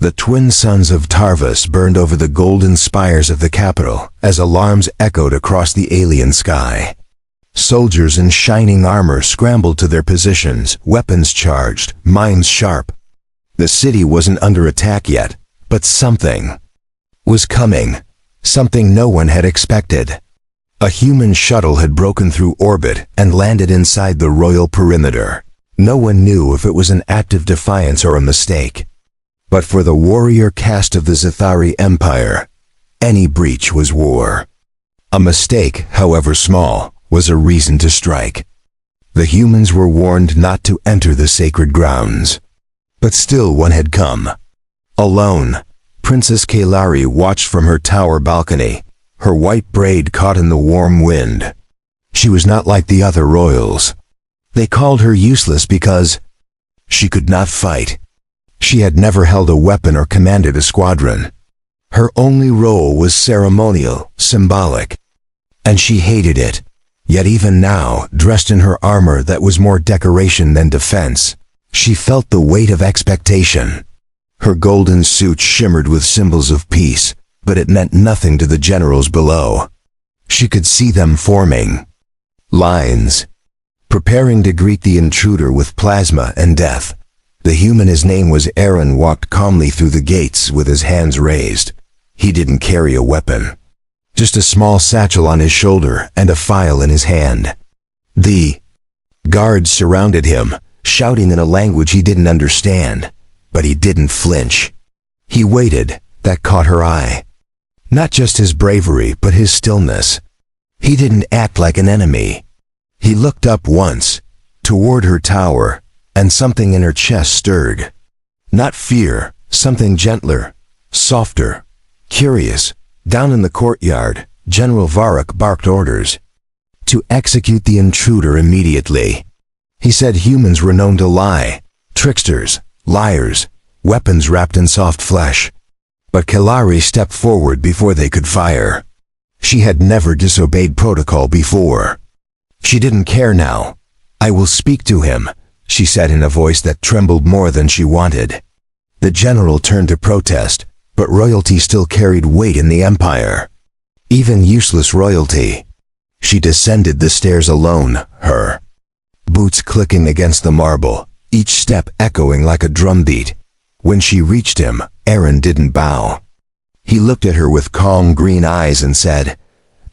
The twin suns of Tarvus burned over the golden spires of the capital as alarms echoed across the alien sky. Soldiers in shining armor scrambled to their positions, weapons charged, minds sharp. The city wasn't under attack yet, but something was coming, something no one had expected. A human shuttle had broken through orbit and landed inside the royal perimeter. No one knew if it was an act of defiance or a mistake. But for the warrior caste of the Zathari Empire, any breach was war. A mistake, however small, was a reason to strike. The humans were warned not to enter the sacred grounds. But still one had come. Alone, Princess Kailari watched from her tower balcony, her white braid caught in the warm wind. She was not like the other royals. They called her useless because she could not fight. She had never held a weapon or commanded a squadron. Her only role was ceremonial, symbolic. And she hated it. Yet even now, dressed in her armor that was more decoration than defense, she felt the weight of expectation. Her golden suit shimmered with symbols of peace, but it meant nothing to the generals below. She could see them forming lines, preparing to greet the intruder with plasma and death. The human, his name was Aaron, walked calmly through the gates with his hands raised. He didn't carry a weapon. Just a small satchel on his shoulder and a file in his hand. The guards surrounded him, shouting in a language he didn't understand, but he didn't flinch. He waited. That caught her eye. Not just his bravery, but his stillness. He didn't act like an enemy. He looked up once, toward her tower, and something in her chest stirred. Not fear, something gentler, softer, curious. Down in the courtyard, General Varrock barked orders to execute the intruder immediately. He said humans were known to lie, tricksters, liars, weapons wrapped in soft flesh. But Kailari stepped forward before they could fire. She had never disobeyed protocol before. She didn't care now. "I will speak to him," she said in a voice that trembled more than she wanted. The general turned to protest, but royalty still carried weight in the empire. Even useless royalty. She descended the stairs alone, her boots clicking against the marble, each step echoing like a drumbeat. When she reached him, Aaron didn't bow. He looked at her with calm green eyes and said,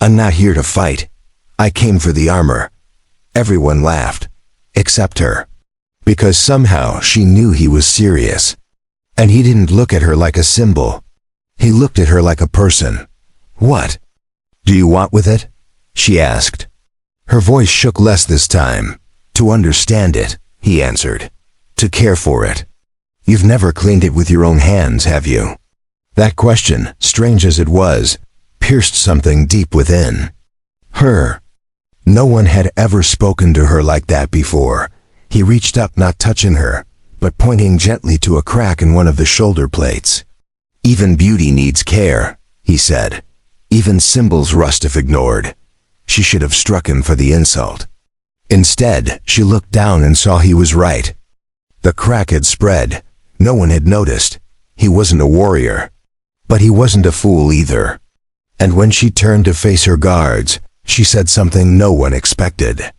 "I'm not here to fight. I came for the armor." Everyone laughed, except her. Because somehow she knew he was serious. And he didn't look at her like a symbol. He looked at her like a person. "What do you want with it?" she asked. Her voice shook less this time. "To understand it," he answered. "To care for it. You've never cleaned it with your own hands, have you?" That question, strange as it was, pierced something deep within her. No one had ever spoken to her like that before. He reached up, not touching her, but pointing gently to a crack in one of the shoulder plates. "Even beauty needs care," he said. "Even symbols rust if ignored." She should have struck him for the insult. Instead, she looked down and saw he was right. The crack had spread. No one had noticed. He wasn't a warrior. But he wasn't a fool either. And when she turned to face her guards, she said something no one expected.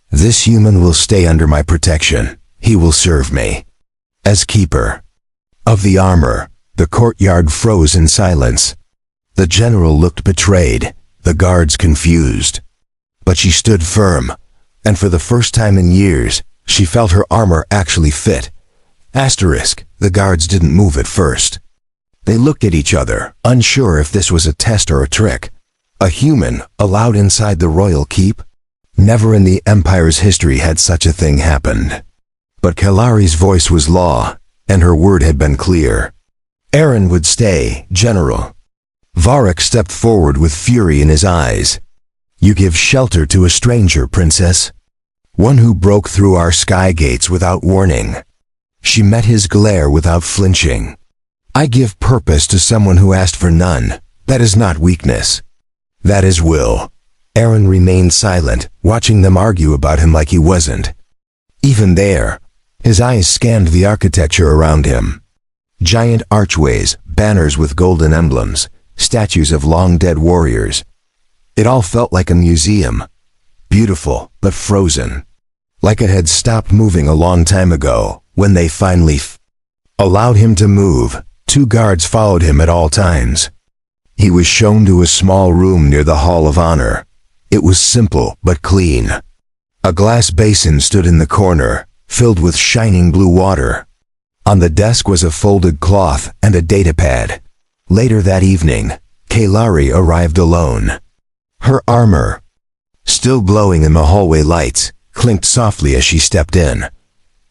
"This human will stay under my protection. He will serve me as keeper of the armor." The courtyard froze in silence. The general looked betrayed, the guards confused. But she stood firm, and for the first time in years, she felt her armor actually fit. The guards didn't move at first. They looked at each other, unsure if this was a test or a trick. A human allowed inside the royal keep? Never in the Empire's history had such a thing happened. But Kailari's voice was law, and her word had been clear. Aaron would stay, General. Varrock stepped forward with fury in his eyes. "You give shelter to a stranger, Princess. One who broke through our sky gates without warning." She met his glare without flinching. "I give purpose to someone who asked for none. That is not weakness. That is will." Aaron remained silent, watching them argue about him like he wasn't even there. His eyes scanned the architecture around him. Giant archways, banners with golden emblems, statues of long-dead warriors. It all felt like a museum. Beautiful, but frozen. Like it had stopped moving a long time ago, when they finally allowed him to move. 2 guards followed him at all times. He was shown to a small room near the Hall of Honor. It was simple, but clean. A glass basin stood in the corner, filled with shining blue water. On the desk was a folded cloth and a datapad. Later that evening, Kailari arrived alone. Her armor, still glowing in the hallway lights, clinked softly as she stepped in.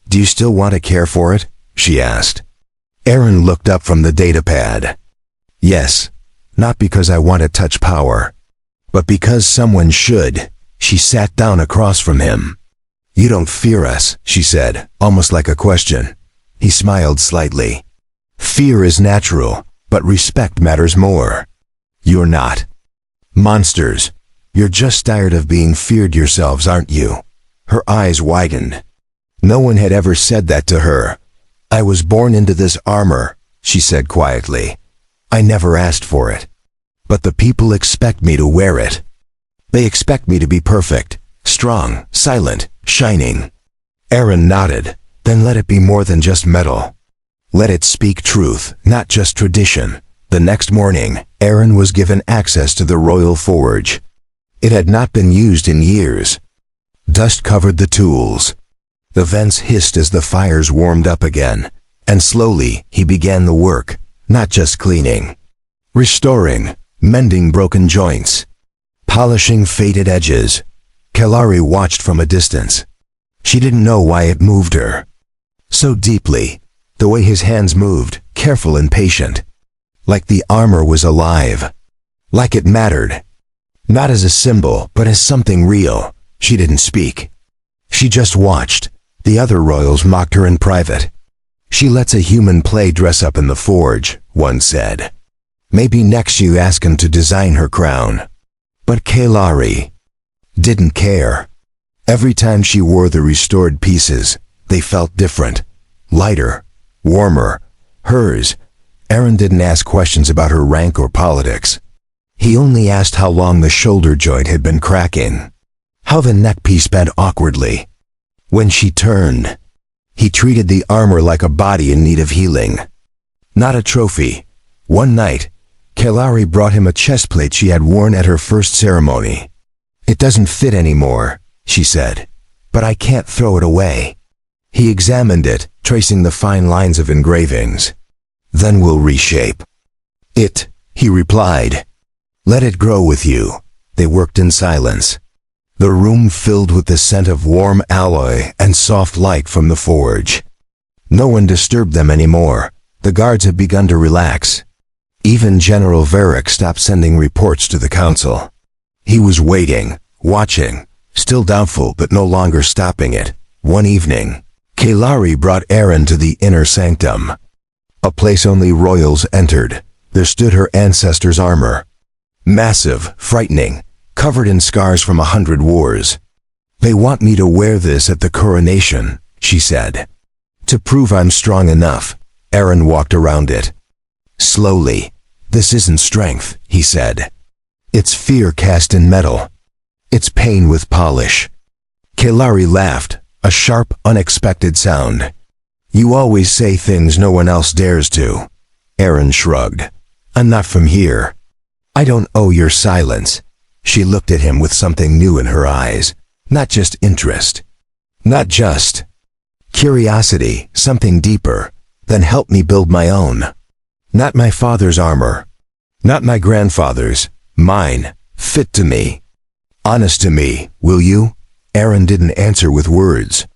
"Do you still want to care for it?" she asked. Aaron looked up from the datapad. "Yes, not because I want to touch power, but because someone should." She sat down across from him. "You don't fear us," she said, almost like a question. He smiled slightly. "Fear is natural, but respect matters more. You're not monsters. You're just tired of being feared yourselves, aren't you?" Her eyes widened. No one had ever said that to her. "I was born into this armor," she said quietly. "I never asked for it. But the people expect me to wear it. They expect me to be perfect, strong, silent, shining." Aaron nodded. "Then let it be more than just metal. Let it speak truth, not just tradition." The next morning, Aaron was given access to the royal forge. It had not been used in years. Dust covered the tools. The vents hissed as the fires warmed up again, and slowly he began the work, not just cleaning. Restoring, mending broken joints, polishing faded edges. Kailari watched from a distance. She didn't know why it moved her so deeply, the way his hands moved, careful and patient. Like the armor was alive. Like it mattered. Not as a symbol, but as something real. She didn't speak. She just watched. The other royals mocked her in private. "She lets a human play dress up in the forge," one said. "Maybe next you ask him to design her crown." But Kailari didn't care. Every time she wore the restored pieces, they felt different. Lighter, warmer. Hers. Aaron didn't ask questions about her rank or politics. He only asked how long the shoulder joint had been cracking, how the neck piece bent awkwardly. When she turned, he treated the armor like a body in need of healing, not a trophy. One night, Kailari brought him a chest plate she had worn at her first ceremony. "It doesn't fit anymore," she said, "but I can't throw it away." He examined it, tracing the fine lines of engravings. "Then we'll reshape it," he replied. "Let it grow with you." They worked in silence. The room filled with the scent of warm alloy and soft light from the forge. No one disturbed them anymore. The guards had begun to relax. Even General Varick stopped sending reports to the council. He was waiting, watching, still doubtful but no longer stopping it. One evening, Kailari brought Aaron to the inner sanctum. A place only royals entered. There stood her ancestors' armor. Massive, frightening, covered in scars from 100 wars. "They want me to wear this at the coronation," she said. "To prove I'm strong enough." Aaron walked around it. Slowly. "This isn't strength," he said. "It's fear cast in metal. It's pain with polish." Kailari laughed, a sharp, unexpected sound. "You always say things no one else dares to." Aaron shrugged. "I'm not from here. I don't owe your silence." She looked at him with something new in her eyes. Not just interest. Not just curiosity, something deeper. "Then help me build my own. Not my father's armor. Not my grandfather's. Mine. Fit to me. Honest to me, will you?" Aaron didn't answer with words.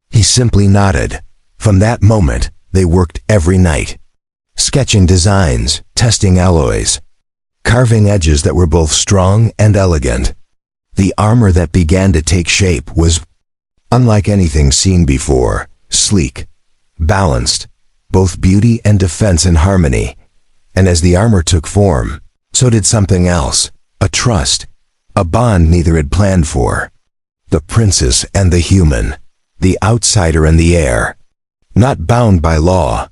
He simply nodded. From that moment, they worked every night. Sketching designs, testing alloys, carving edges that were both strong and elegant. The armor that began to take shape was unlike anything seen before, sleek, balanced, both beauty and defense in harmony. And as the armor took form, so did something else, a trust, a bond neither had planned for. The princess and the human, the outsider and the heir, not bound by law,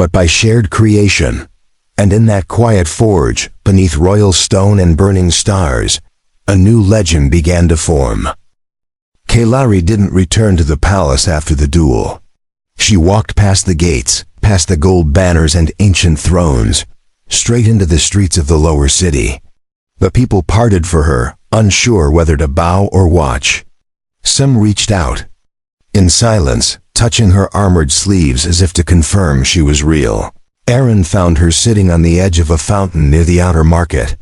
but by shared creation. And in that quiet forge, beneath royal stone and burning stars, a new legend began to form. Kailari didn't return to the palace after the duel. She walked past the gates, past the gold banners and ancient thrones, straight into the streets of the lower city. The people parted for her, unsure whether to bow or watch. Some reached out, in silence, touching her armored sleeves as if to confirm she was real. Aaron found her sitting on the edge of a fountain near the outer market.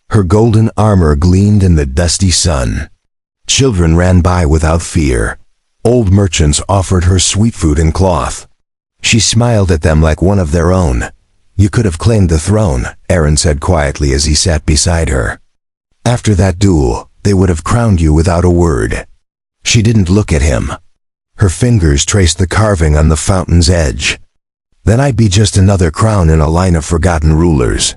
Her golden armor gleamed in the dusty sun. Children ran by without fear. Old merchants offered her sweet food and cloth. She smiled at them like one of their own. "You could have claimed the throne," Aaron said quietly as he sat beside her. "After that duel, they would have crowned you without a word." She didn't look at him. Her fingers traced the carving on the fountain's edge. "Then I'd be just another crown in a line of forgotten rulers."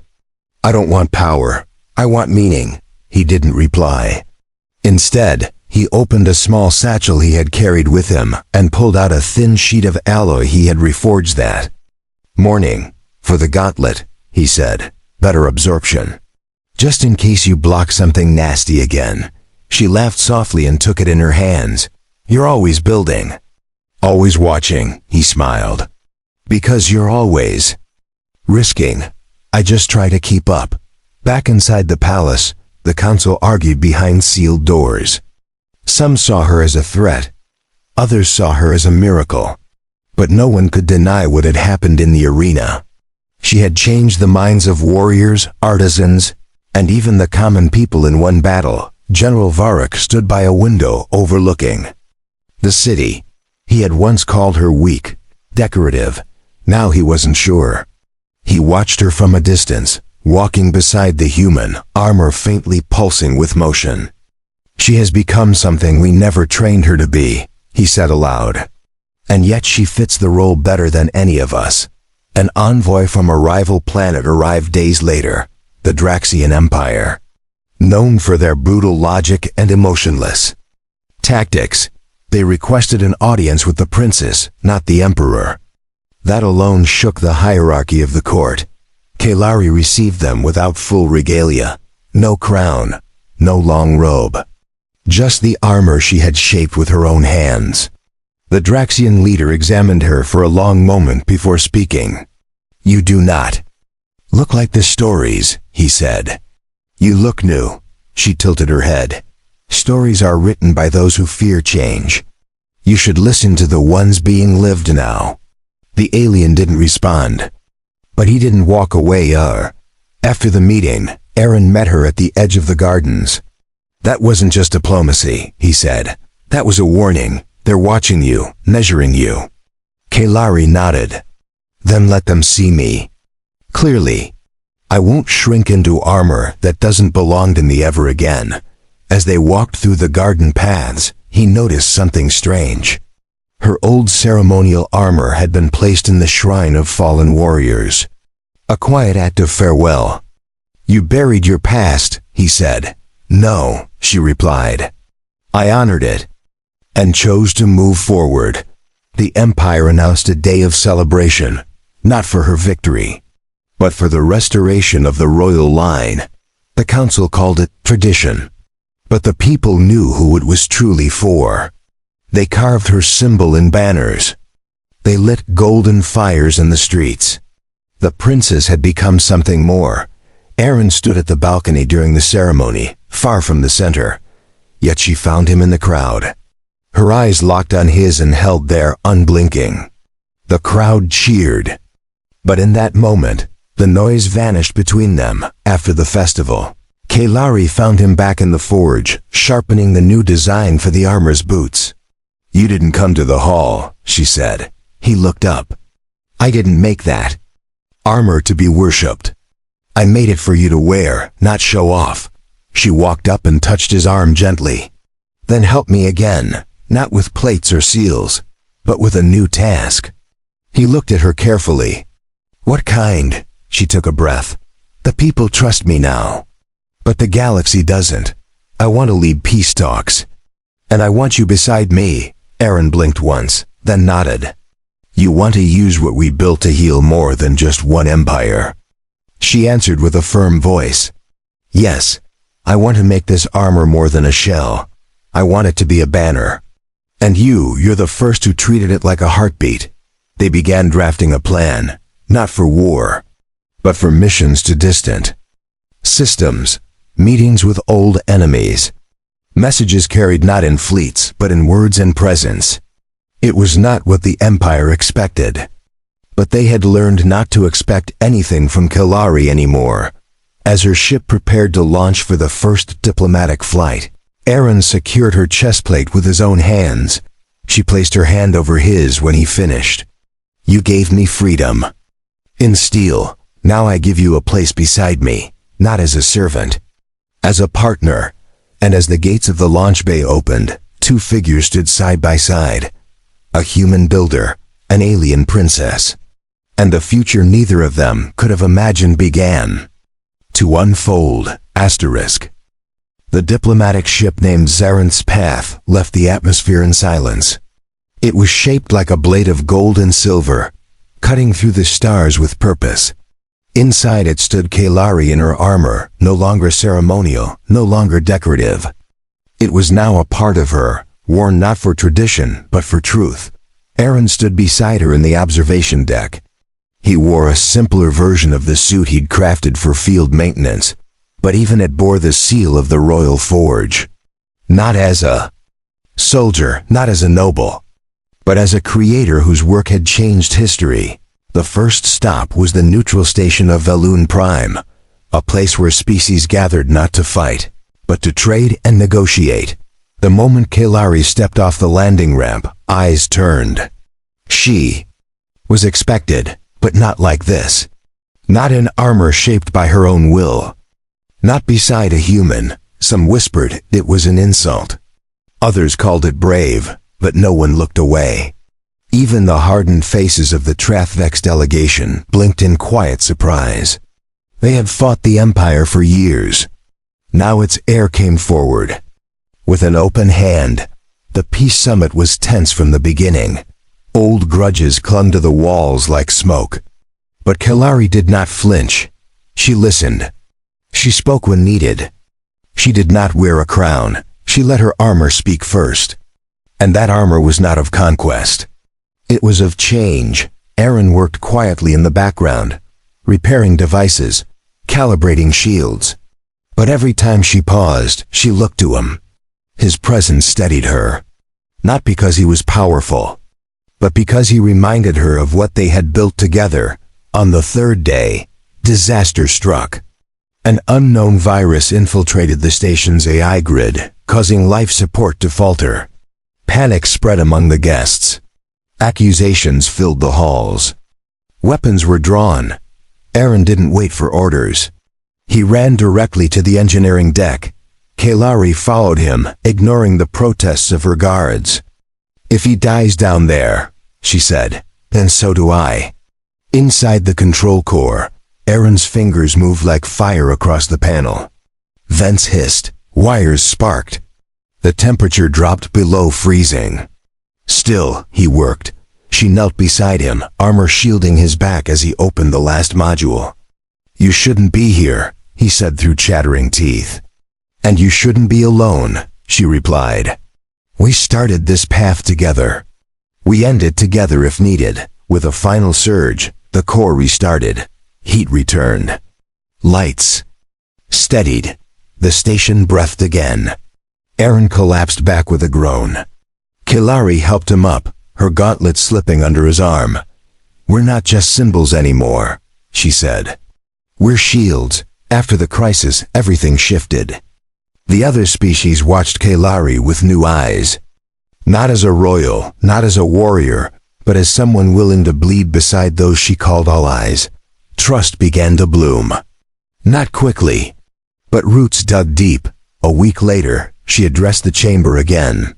"I don't want power. I want meaning," he didn't reply. Instead, he opened a small satchel he had carried with him and pulled out a thin sheet of alloy he had reforged that. "Mourning, for the gauntlet," he said. "Better absorption. Just in case you block something nasty again." She laughed softly and took it in her hands. "You're always building." "Always watching," he smiled. "Because you're always risking. I just try to keep up." Back inside the palace, the council argued behind sealed doors. Some saw her as a threat. Others saw her as a miracle. But no one could deny what had happened in the arena. She had changed the minds of warriors, artisans, and even the common people in one battle. General Varric stood by a window overlooking the city. He had once called her weak, decorative. Now he wasn't sure. He watched her from a distance, walking beside the human, armor faintly pulsing with motion. "She has become something we never trained her to be," he said aloud. "And yet she fits the role better than any of us." An envoy from a rival planet arrived days later, the Draxian Empire. Known for their brutal logic and emotionless tactics, they requested an audience with the princess, not the emperor. That alone shook the hierarchy of the court. Kailari received them without full regalia. No crown, no long robe. Just the armor she had shaped with her own hands. The Draxian leader examined her for a long moment before speaking. "You do not look like the stories," he said. "You look new." She tilted her head. "Stories are written by those who fear change. You should listen to the ones being lived now." The alien didn't respond. But he didn't walk away. After the meeting, Aaron met her at the edge of the gardens. "That wasn't just diplomacy," he said. "That was a warning. They're watching you, measuring you." Kailari nodded. "Then let them see me clearly. I won't shrink into armor that doesn't belong to me ever again." As they walked through the garden paths, he noticed something strange. Her old ceremonial armor had been placed in the shrine of fallen warriors. A quiet act of farewell. "You buried your past," he said. "No," she replied. "I honored it and chose to move forward." The Empire announced a day of celebration, not for her victory, but for the restoration of the royal line. The council called it tradition, but the people knew who it was truly for. They carved her symbol in banners. They lit golden fires in the streets. The princess had become something more. Aaron stood at the balcony during the ceremony, far from the center. Yet she found him in the crowd. Her eyes locked on his and held there unblinking. The crowd cheered. But in that moment, the noise vanished between them. After the festival, Kailari found him back in the forge, sharpening the new design for the armor's boots. "You didn't come to the hall," she said. He looked up. "I didn't make that armor to be worshipped. I made it for you to wear, not show off." She walked up and touched his arm gently. "Then help me again, not with plates or seals, but with a new task." He looked at her carefully. "What kind?" She took a breath. "The people trust me now. But the galaxy doesn't. I want to lead peace talks. And I want you beside me." Aaron blinked once, then nodded. You want to use what we built to heal more than just one empire. She answered with a firm voice. Yes, I want to make this armor more than a shell. I want it to be a banner. And you're the first who treated it like a heartbeat. They began drafting a plan, not for war, but for missions to distant systems, meetings with old enemies. Messages carried not in fleets, but in words and presence. It was not what the Empire expected. But they had learned not to expect anything from Kelari anymore. As her ship prepared to launch for the first diplomatic flight, Aaron secured her chestplate with his own hands. She placed her hand over his when he finished. You gave me freedom. In steel, now I give you a place beside me, not as a servant, as a partner. And as the gates of the launch bay opened, two figures stood side by side. A human builder, an alien princess. And the future neither of them could have imagined began to unfold. The diplomatic ship named Zarinth's Path left the atmosphere in silence. It was shaped like a blade of gold and silver, cutting through the stars with purpose. Inside it stood Kelari in her armor, no longer ceremonial, no longer decorative. It was now a part of her, worn not for tradition, but for truth. Aaron stood beside her in the observation deck. He wore a simpler version of the suit he'd crafted for field maintenance, but even it bore the seal of the Royal Forge. Not as a soldier, not as a noble, but as a creator whose work had changed history. The first stop was the neutral station of Velun Prime, a place where species gathered not to fight, but to trade and negotiate. The moment Kelari stepped off the landing ramp, eyes turned. She was expected, but not like this. Not in armor shaped by her own will. Not beside a human. Some whispered it was an insult. Others called it brave, but no one looked away. Even the hardened faces of the Trathvex delegation blinked in quiet surprise. They had fought the Empire for years. Now its heir came forward. With an open hand, the Peace Summit was tense from the beginning. Old grudges clung to the walls like smoke. But Kelari did not flinch. She listened. She spoke when needed. She did not wear a crown. She let her armor speak first. And that armor was not of conquest. It was of change. Aaron worked quietly in the background, repairing devices, calibrating shields. But every time she paused, she looked to him. His presence steadied her. Not because he was powerful, but because he reminded her of what they had built together. On the third day, disaster struck. An unknown virus infiltrated the station's AI grid, causing life support to falter. Panic spread among the guests. Accusations filled the halls. Weapons were drawn. Aaron didn't wait for orders. He ran directly to the engineering deck. Kelari followed him, ignoring the protests of her guards. If he dies down there, she said, then so do I. Inside the control core, Aaron's fingers moved like fire across the panel. Vents hissed, wires sparked. The temperature dropped below freezing. Still, he worked. She knelt beside him, armor shielding his back as he opened the last module. You shouldn't be here, he said through chattering teeth. And you shouldn't be alone, she replied. We started this path together. We end it together if needed. With a final surge, the core restarted. Heat returned. Lights steadied. The station breathed again. Aaron collapsed back with a groan. Kelari helped him up, her gauntlet slipping under his arm. We're not just symbols anymore, she said. We're shields. After the crisis, everything shifted. The other species watched Kelari with new eyes. Not as a royal, not as a warrior, but as someone willing to bleed beside those she called allies. Trust began to bloom. Not quickly, but roots dug deep. A week later, she addressed the chamber again.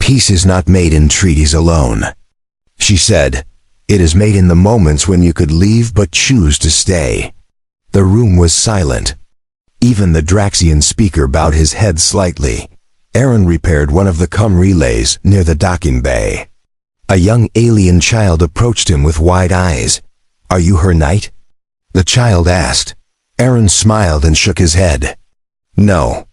Peace is not made in treaties alone, she said. It is made in the moments when you could leave but choose to stay. The room was silent. Even the Draxian speaker bowed his head slightly. Aaron repaired one of the comm relays near the docking bay. A young alien child approached him with wide eyes. "Are you her knight?" the child asked. Aaron smiled and shook his head. "No.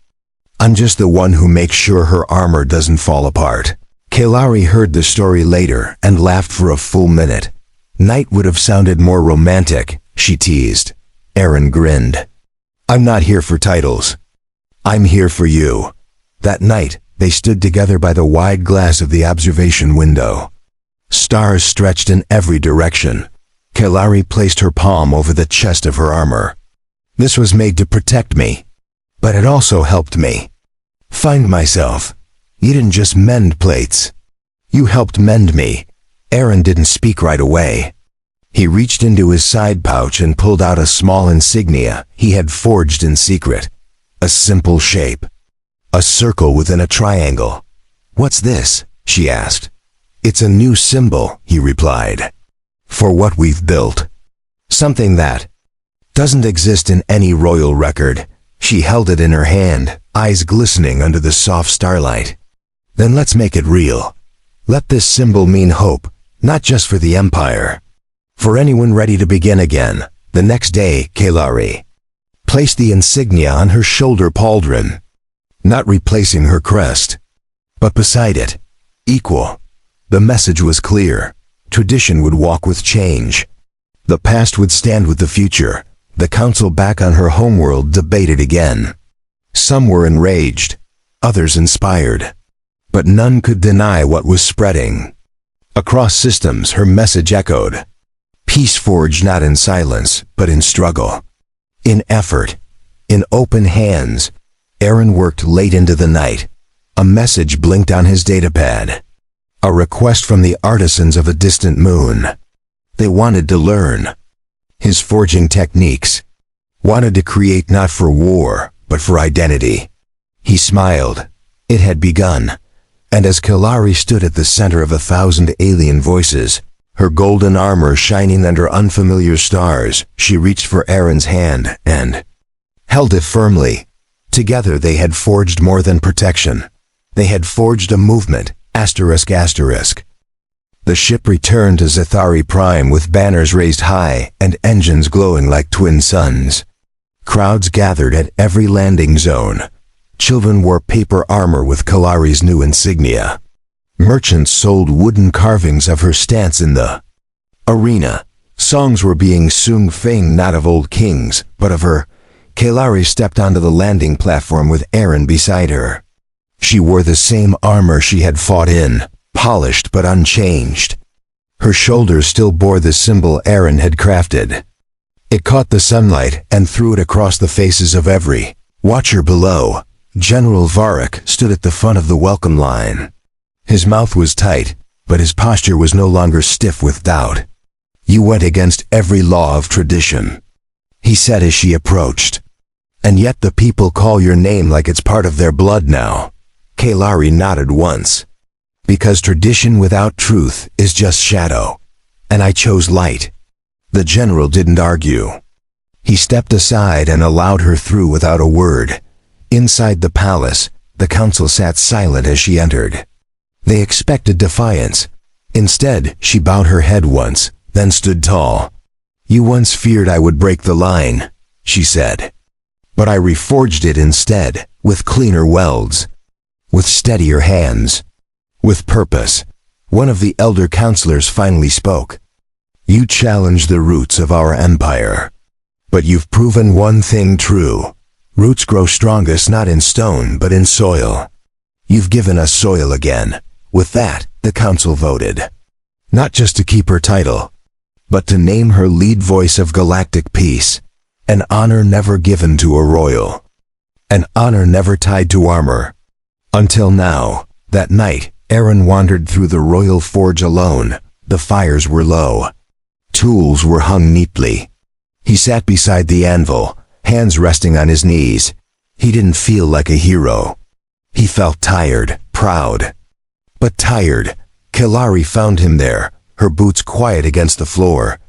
I'm just the one who makes sure her armor doesn't fall apart." Kailari heard the story later and laughed for a full minute. "Knight would have sounded more romantic," she teased. Aaron grinned. "I'm not here for titles. I'm here for you." That night, they stood together by the wide glass of the observation window. Stars stretched in every direction. Kailari placed her palm over the chest of her armor. "This was made to protect me, but it also helped me find myself. You didn't just mend plates. You helped mend me." Aaron didn't speak right away. He reached into his side pouch and pulled out a small insignia he had forged in secret. A simple shape. A circle within a triangle. "What's this?" she asked. "It's a new symbol," he replied. "For what we've built. Something that doesn't exist in any royal record." She held it in her hand, eyes glistening under the soft starlight. "Then let's make it real. Let this symbol mean hope, not just for the Empire. For anyone ready to begin again." The next day, Kailari placed the insignia on her shoulder pauldron, not replacing her crest, but beside it, equal. The message was clear. Tradition would walk with change. The past would stand with the future. The council back on her homeworld debated again. Some were enraged, others inspired, but none could deny what was spreading. Across systems, her message echoed. Peace forged not in silence, but in struggle. In effort, in open hands. Aaron worked late into the night. A message blinked on his datapad. A request from the artisans of a distant moon. They wanted to learn his forging techniques. Wanted to create not for war, but for identity. He smiled. It had begun. And as Kailari stood at the center of 1,000 alien voices, her golden armor shining under unfamiliar stars, she reached for Aaron's hand and held it firmly. Together they had forged more than protection. They had forged a movement, asterisk asterisk. The ship returned to Zathari Prime with banners raised high and engines glowing like twin suns. Crowds gathered at every landing zone. Children wore paper armor with Kailari's new insignia. Merchants sold wooden carvings of her stance in the arena. Songs were being sung not of old kings, but of her. Kailari stepped onto the landing platform with Aaron beside her. She wore the same armor she had fought in, polished but unchanged. Her shoulders still bore the symbol Aaron had crafted. It caught the sunlight and threw it across the faces of every watcher below. General Varric stood at the front of the welcome line. His mouth was tight, but his posture was no longer stiff with doubt. "You went against every law of tradition," he said as she approached. "And yet the people call your name like it's part of their blood now." Kailari nodded once. "Because tradition without truth is just shadow, and I chose light." The general didn't argue. He stepped aside and allowed her through without a word. Inside the palace, the council sat silent as she entered. They expected defiance. Instead, she bowed her head once, then stood tall. "You once feared I would break the line," she said. "But I reforged it instead, with cleaner welds, with steadier hands, with purpose." One of the elder counselors finally spoke. "You challenged the roots of our empire. But you've proven one thing true. Roots grow strongest not in stone but in soil. You've given us soil again." With that, the council voted. Not just to keep her title, but to name her lead voice of galactic peace. An honor never given to a royal. An honor never tied to armor. Until now. That night, Aaron wandered through the royal forge alone. The fires were low. Tools were hung neatly. He sat beside the anvil, hands resting on his knees. He didn't feel like a hero. He felt tired, proud. But tired. Kailari found him there, her boots quiet against the floor.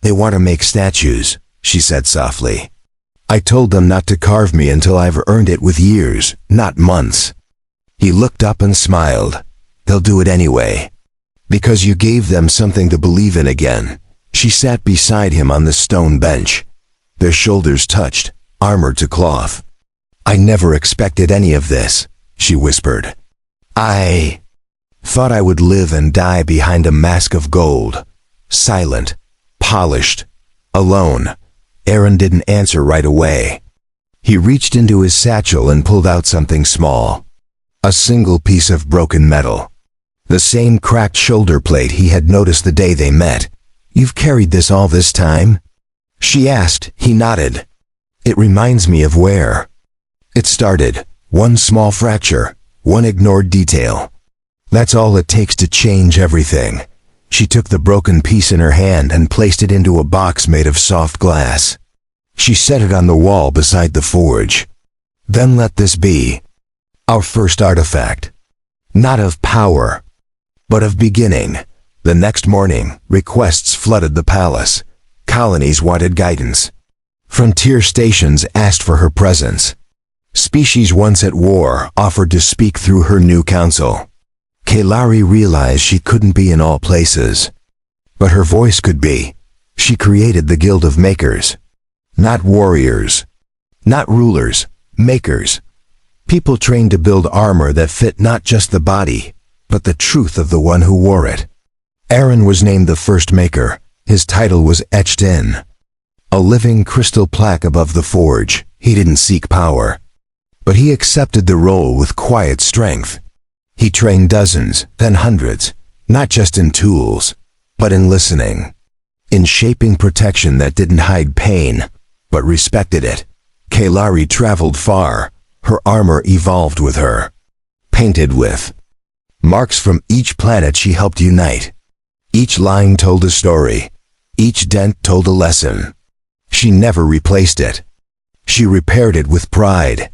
"They want to make statues," she said softly. "I told them not to carve me until I've earned it with years, not months." He looked up and smiled. "They'll do it anyway." Because you gave them something to believe in again. She sat beside him on the stone bench. Their shoulders touched, armor to cloth. I never expected any of this, she whispered. I thought I would live and die behind a mask of gold. Silent, polished, alone. Aaron didn't answer right away. He reached into his satchel and pulled out something small. A single piece of broken metal. The same cracked shoulder plate he had noticed the day they met. You've carried this all this time? She asked. He nodded. It reminds me of where it started. One small fracture, one ignored detail. That's all it takes to change everything. She took the broken piece in her hand and placed it into a box made of soft glass. She set it on the wall beside the forge. Then let this be our first artifact. Not of power, but of beginning. The next morning, requests flooded the palace. Colonies wanted guidance. Frontier stations asked for her presence. Species once at war offered to speak through her new council. Kailari realized she couldn't be in all places. But her voice could be. She created the Guild of Makers. Not warriors. Not rulers. Makers. People trained to build armor that fit not just the body, but the truth of the one who wore it. Aaron was named the first maker. His title was etched in a living crystal plaque above the forge. He didn't seek power, but he accepted the role with quiet strength. He trained dozens, then hundreds, not just in tools, but in listening, in shaping protection that didn't hide pain, but respected it. Kailari traveled far. Her armor evolved with her, painted with marks from each planet she helped unite. Each line told a story. Each dent told a lesson. She never replaced it. She repaired it with pride.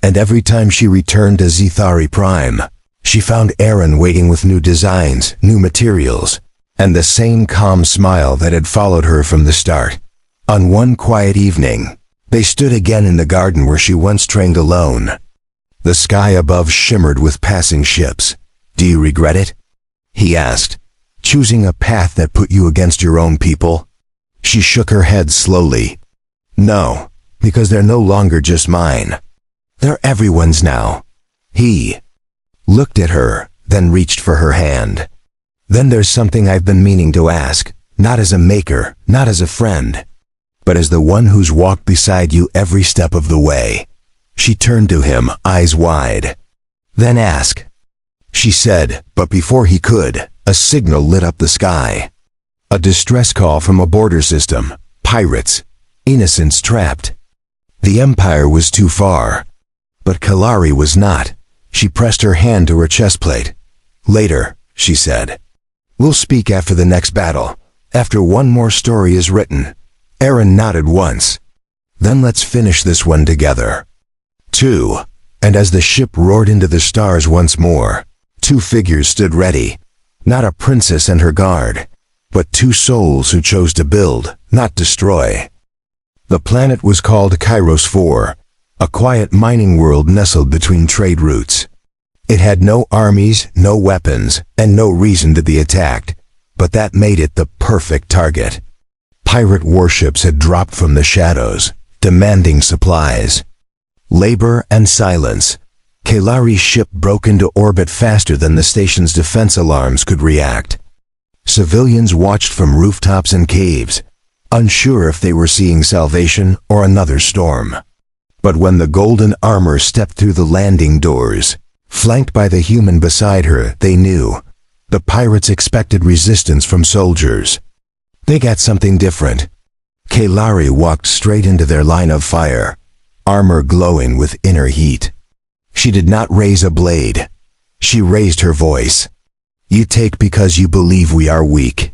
And every time she returned to Zithari Prime, she found Aaron waiting with new designs, new materials, and the same calm smile that had followed her from the start. On one quiet evening, they stood again in the garden where she once trained alone. The sky above shimmered with passing ships. Do you regret it? He asked. Choosing a path that put you against your own people? She shook her head slowly. No, because they're no longer just mine. They're everyone's now. He looked at her, then reached for her hand. Then there's something I've been meaning to ask, not as a maker, not as a friend, but as the one who's walked beside you every step of the way. She turned to him, eyes wide. Then ask. She said, but before he could, a signal lit up the sky. A distress call from a border system. Pirates. Innocents trapped. The Empire was too far. But Kailari was not. She pressed her hand to her chest plate. Later, she said. We'll speak after the next battle. After one more story is written. Aaron nodded once. Then let's finish this one together. 2. And as the ship roared into the stars once more, 2 figures stood ready. Not a princess and her guard, but 2 souls who chose to build, not destroy. The planet was called Kairos 4, a quiet mining world nestled between trade routes. It had no armies, no weapons, and no reason to be attacked, but that made it the perfect target. Pirate warships had dropped from the shadows, demanding supplies. Labor and silence. Kailari's ship broke into orbit faster than the station's defense alarms could react. Civilians watched from rooftops and caves, unsure if they were seeing salvation or another storm. But when the golden armor stepped through the landing doors, flanked by the human beside her, they knew. The pirates expected resistance from soldiers. They got something different. Kailari walked straight into their line of fire, armor glowing with inner heat. She did not raise a blade. She raised her voice. You take because you believe we are weak.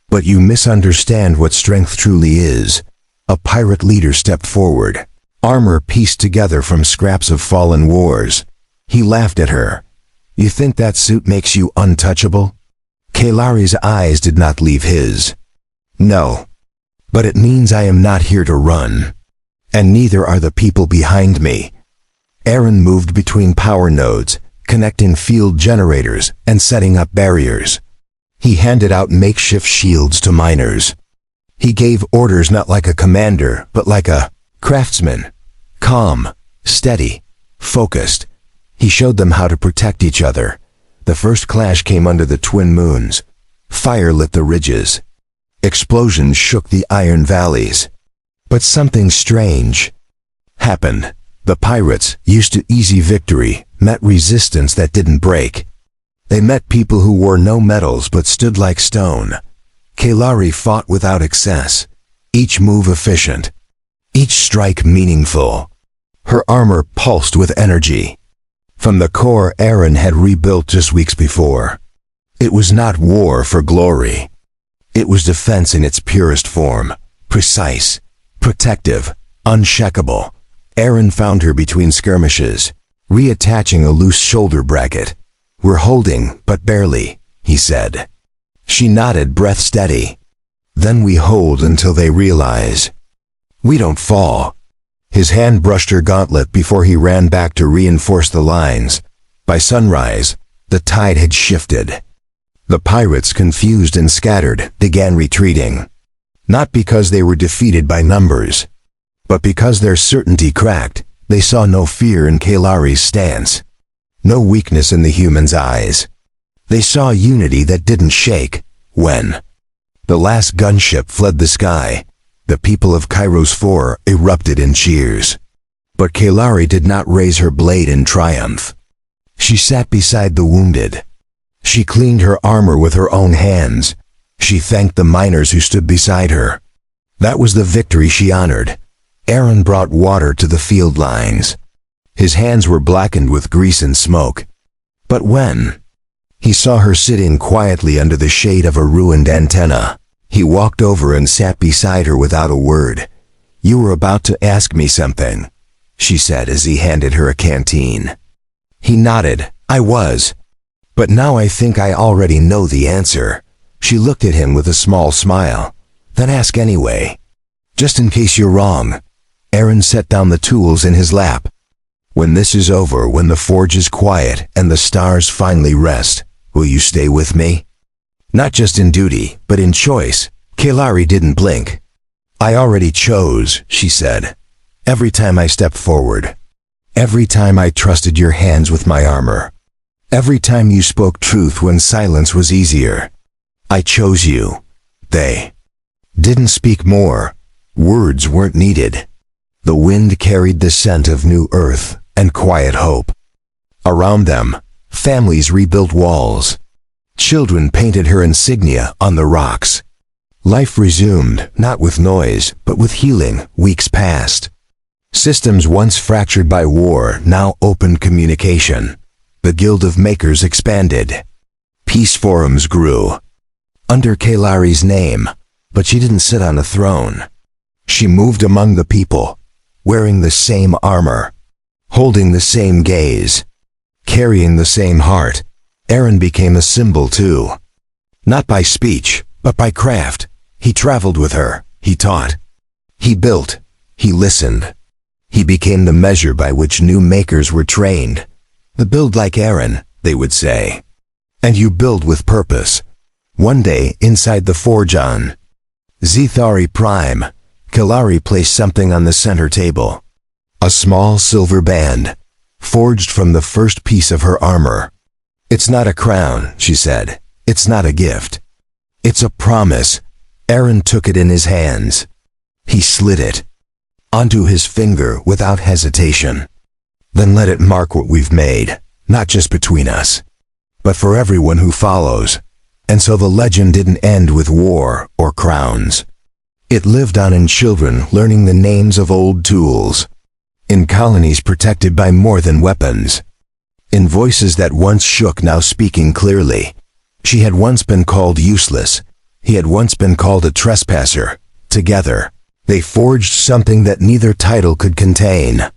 But you misunderstand what strength truly is. A pirate leader stepped forward, armor pieced together from scraps of fallen wars. He laughed at her. You think that suit makes you untouchable? Kailari's eyes did not leave his. No. But it means I am not here to run. And neither are the people behind me. Aaron moved between power nodes, connecting field generators and setting up barriers. He handed out makeshift shields to miners. He gave orders not like a commander, but like a craftsman. Calm, steady, focused. He showed them how to protect each other. The first clash came under the twin moons. Fire lit the ridges. Explosions shook the iron valleys. But something strange happened. The pirates, used to easy victory, met resistance that didn't break. They met people who wore no medals but stood like stone. Kailari fought without excess, each move efficient, each strike meaningful. Her armor pulsed with energy. From the core Eren had rebuilt just weeks before. It was not war for glory. It was defense in its purest form, precise, protective, unshakable. Eren found her between skirmishes, reattaching a loose shoulder bracket. "We're holding, but barely," he said. She nodded, breath steady. "Then we hold until they realize. We don't fall." His hand brushed her gauntlet before he ran back to reinforce the lines. By sunrise, the tide had shifted. The pirates, confused and scattered, began retreating. Not because they were defeated by numbers, but because their certainty cracked. They saw no fear in Kailari's stance, no weakness in the humans' eyes. They saw unity that didn't shake. When the last gunship fled the sky, the people of Kairos 4 erupted in cheers. But Kailari did not raise her blade in triumph. She sat beside the wounded. She cleaned her armor with her own hands. She thanked the miners who stood beside her. That was the victory she honored. Eren brought water to the field lines. His hands were blackened with grease and smoke. But when he saw her sitting quietly under the shade of a ruined antenna, he walked over and sat beside her without a word. "You were about to ask me something," she said as he handed her a canteen. He nodded. "I was. But now I think I already know the answer." She looked at him with a small smile. "Then ask anyway. Just in case you're wrong." Eren set down the tools in his lap. "When this is over, when the forge is quiet and the stars finally rest, will you stay with me? Not just in duty, but in choice." Kailari didn't blink. "I already chose," she said. "Every time I stepped forward. Every time I trusted your hands with my armor. Every time you spoke truth when silence was easier. I chose you." They didn't speak more. Words weren't needed. The wind carried the scent of new earth and quiet hope. Around them, families rebuilt walls. Children painted her insignia on the rocks. Life resumed, not with noise, but with healing. Weeks passed. Systems once fractured by war now opened communication. The Guild of Makers expanded. Peace forums grew. Under Kailari's name, but she didn't sit on a throne. She moved among the people, wearing the same armor, holding the same gaze, carrying the same heart. Eren became a symbol too. Not by speech, but by craft. He traveled with her, he taught. He built, he listened. He became the measure by which new makers were trained. "The build like Eren," they would say. "And you build with purpose." One day, inside the forge on Zithari Prime, Kailari placed something on the center table. A small silver band, forged from the first piece of her armor. "It's not a crown," she said. "It's not a gift. It's a promise." Eren took it in his hands. He slid it onto his finger without hesitation. "Then let it mark what we've made, not just between us, but for everyone who follows." And so the legend didn't end with war or crowns. It lived on in children learning the names of old tools, in colonies protected by more than weapons, in voices that once shook now speaking clearly. She had once been called useless. He had once been called a trespasser. Together, they forged something that neither title could contain.